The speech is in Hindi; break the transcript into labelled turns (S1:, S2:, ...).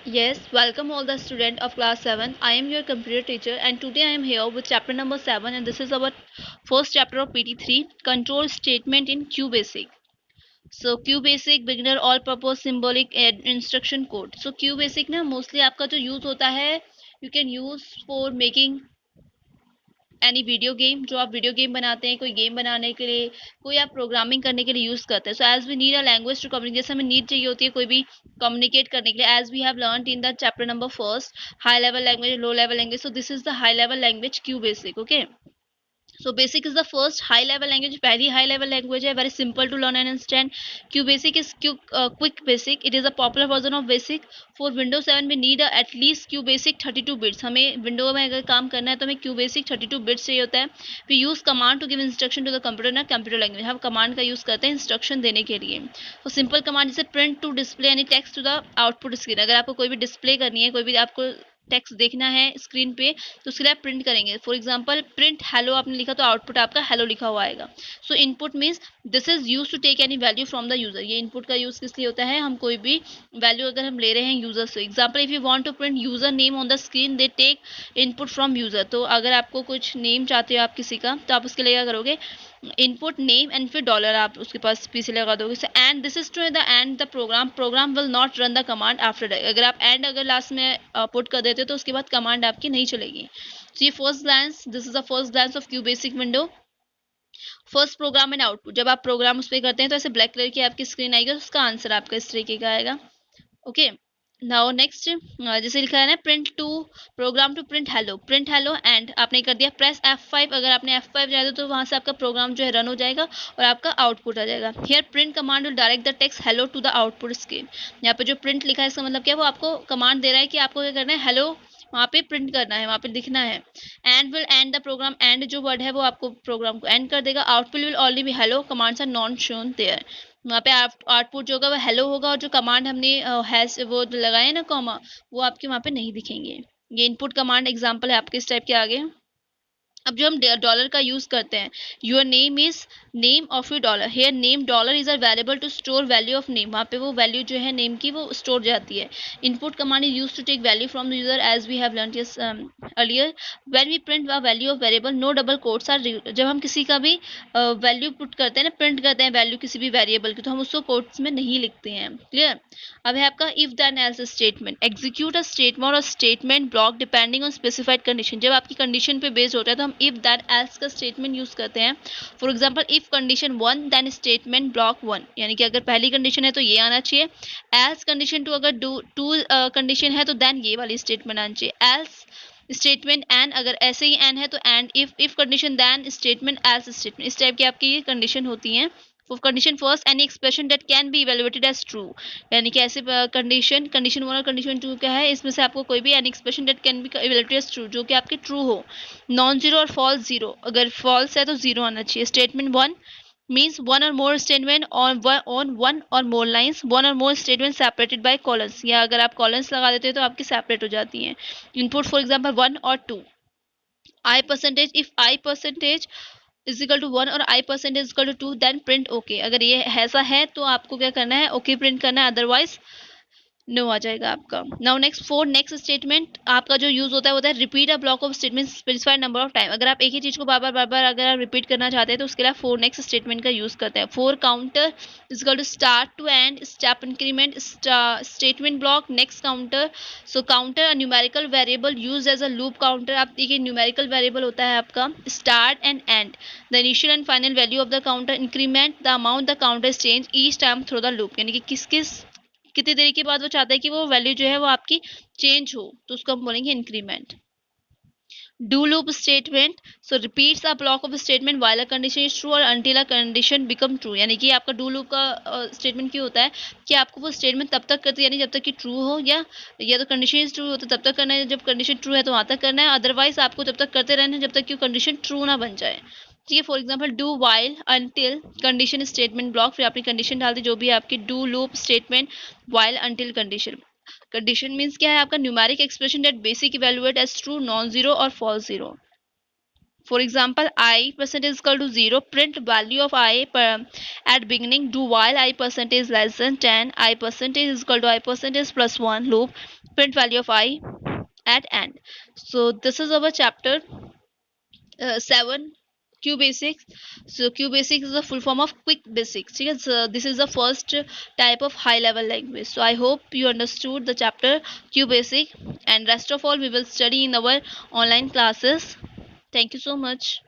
S1: Yes, welcome all the student of class 7. I am your computer teacher and today I am here with chapter number 7 and this is our first chapter of PT3 control statement in QBasic. So QBasic beginner all purpose symbolic instruction code. So QBasic ना mostly आपका जो use होता है you can use for making any video game जो आप वीडियो गेम बनाते हैं कोई गेम बनाने के लिए कोई आप प्रोग्रामिंग करने के लिए यूज करते हैं so as we need a language to communicate जैसे हमें नीड चाहिए होती है कोई भी कम्युनिकेट करने के लिए as we have learn in the chapter number first high level language low level language so this is the high level language QBasic okay. So basic is the first high level language, very high level language है, very simple to learn and understand. Q basic is quick basic. It is a popular version of basic. For Windows 7 we need at least Q basic 32 bits. हमें विंडो में अगर काम करना है तो हमें Q basic 32 bits चाहिए होता है. We use command to give instruction to the computer ना computer language. हम command का use करते हैं instruction देने के लिए. तो simple command जैसे print to display any text to the output screen. अगर आपको कोई भी display करनी है, कोई भी आपको टेक्स्ट देखना है स्क्रीन पे तो उसके लिए आप प्रिंट करेंगे. फॉर एग्जांपल प्रिंट हेलो आपने लिखा तो आउटपुट आपका हेलो लिखा हुआ आएगा. So input means this is use to take any value from the user. ये इनपुट का यूज किस लिए होता है, हम कोई भी वैल्यू अगर हम ले रहे हैं यूजर से. Example if you want to print user name on the screen they take input from user. तो अगर आपको कुछ नेम चाहते हो आप किसी का तो आप उसके लिए क्या करोगे, इनपुट नेम एंड फिर डॉलर आप उसके पास पीछे लगा दोगे. So end this is to the end the program will not run the command after that. अगर आप एंड अगर लास्ट में पुट कर देते हो तो उसके बाद कमांड आपकी नहीं चलेगी. तो ये first glance, this is the first glance of QBasic window. First program and output, जब आप प्रोग्राम उस पर करते हैं तो ऐसे ब्लैक कलर की आपकी स्क्रीन आएगी, उसका आंसर आपका इस तरीके का आएगा. ओके. नाउ नेक्स्ट जैसे लिखा है ना print to program to print hello and आपने कर दिया प्रेस F5. अगर आपने F5 जाए तो वहां से आपका प्रोग्राम जो है रन हो जाएगा और आपका आउटपुट आ जाएगा. Here print command will direct the text hello to the output screen. यहाँ पे जो प्रिंट लिखा है इसका मतलब क्या है, वो आपको कमांड दे रहा है कि आपको क्या करना है, हेलो वहाँ पे प्रिंट करना है, वहाँ पे लिखना है. And will end the program, and जो वर्ड है वो आपको प्रोग्राम को एंड कर देगा. Output will only be hello, commands are not shown there. वहाँ पे आउटपुट जो होगा वो हेलो होगा और जो कमांड हमने हैश वो लगाए ना कॉमा, वो आपके वहाँ पे नहीं दिखेंगे. ये इनपुट कमांड एग्जांपल है आपके इस टाइप के आगे. अब जो हम डॉलर का यूज करते हैं, your name is name of your dollar. Here name dollar is a variable to store value of name. वहाँ पे वो वैल्यू जो है नेम की वो स्टोर जाती है. Input command is use to take value from the user as we have learned earlier. When we print a value of variable no double quotes are. जब हम किसी का भी वैल्यू पुट करते हैं ना, प्रिंट करते हैं वैल्यू किसी भी वेरिएबल की, तो हम उसको कोट्स में नहीं लिखते हैं. क्लियर. अब है आपका if then else statement. Execute a statement और statement block depending on specified condition. जब आपकी कंडीशन पे बेस्ड होता है तो हम इफ दैट एल्स का स्टेटमेंट यूज करते हैं. For example if condition 1 then statement block 1, यानी कि अगर पहली कंडीशन है तो ये आना चाहिए. एल्स कंडीशन 2 अगर टू कंडीशन है तो देन ये वाली स्टेटमेंट आनी चाहिए. एल्स स्टेटमेंट एंड, अगर ऐसे ही एंड है तो end. If condition then statement else statement. इस टाइप की आपकी ये कंडीशन होती हैं. For condition first any expression that can be evaluated as true, यानी कि ऐसे कंडीशन 1 और कंडीशन 2 क्या है, इसमें से आपको कोई भी any expression that can be evaluated as true जो कि आपके ट्रू हो. नॉन जीरो और फॉल्स जीरो, अगर फॉल्स है तो जीरो आना चाहिए. Statement 1 means one or more statement on one or more lines, one or more statements separated by colons. या अगर आप colons लगा देते हैं तो आपकी सेपरेट हो जाती हैं. इनपुट फॉर एग्जाम्पल 1 और 2. I percentage, if I percentage is equal to 1 और I percentage equal to 2 then print okay. अगर ये ऐसा है तो आपको क्या करना है, ओके प्रिंट करना है, अदरवाइज नो आ जाएगा आपका. Now next for next statement आपका जो यूज होता है repeat a block of statement specified number of time. अगर आप एक ही चीज को बार बार अगर आप रिपीट करना चाहते हैं तो उसके लिए फोर नेक्स्ट स्टेटमेंट का यूज करते हैं. For counter is equal to start to end step increment statement block next counter. So counter numerical variable use as a loop counter. आप देखिए न्यूमेरिकल वेरिएबल होता है आपका start and end. The initial and final value of the counter increment the amount the counter change each time through the loop. यानी कि किस कितनी देर के बाद वो चाहता है कि वो वैल्यू जो है वो आपकी चेंज हो, तो उसको हम बोलेंगे increment. Do loop statement so repeats a block of statement while a condition is true और until a condition become true. यानी कि आपका डू लूप का स्टेटमेंट क्यों होता है कि आपको वो स्टेटमेंट तब तक करते यानी जब तक कि ट्रू हो, या तो कंडीशन इज ट्रू हो तो तब तक करना है, जब कंडीशन ट्रू है तो वहां तक करना है, अदरवाइज आपको तब तक करते रहना है जब तक कि कंडीशन ट्रू ना बन जाए. ठीक है. For example do while until condition statement block, फिर आपने कंडीशन डाल दी जो भी आपकी do loop statement while until condition. Condition means क्या है आपका numeric expression that basic evaluate as true non zero और false zero. For example, I percent is equal to 0, print value of I at beginning, do while I percent is less than 10, I percent is equal to I percent is plus 1 loop, print value of I at end. So this is our chapter 7, Q basics. So Q basics is a full form of quick basics. Yes, this is the first type of high level language. So I hope you understood the chapter Q basic, and rest of all we will study in our online classes. Thank you so much.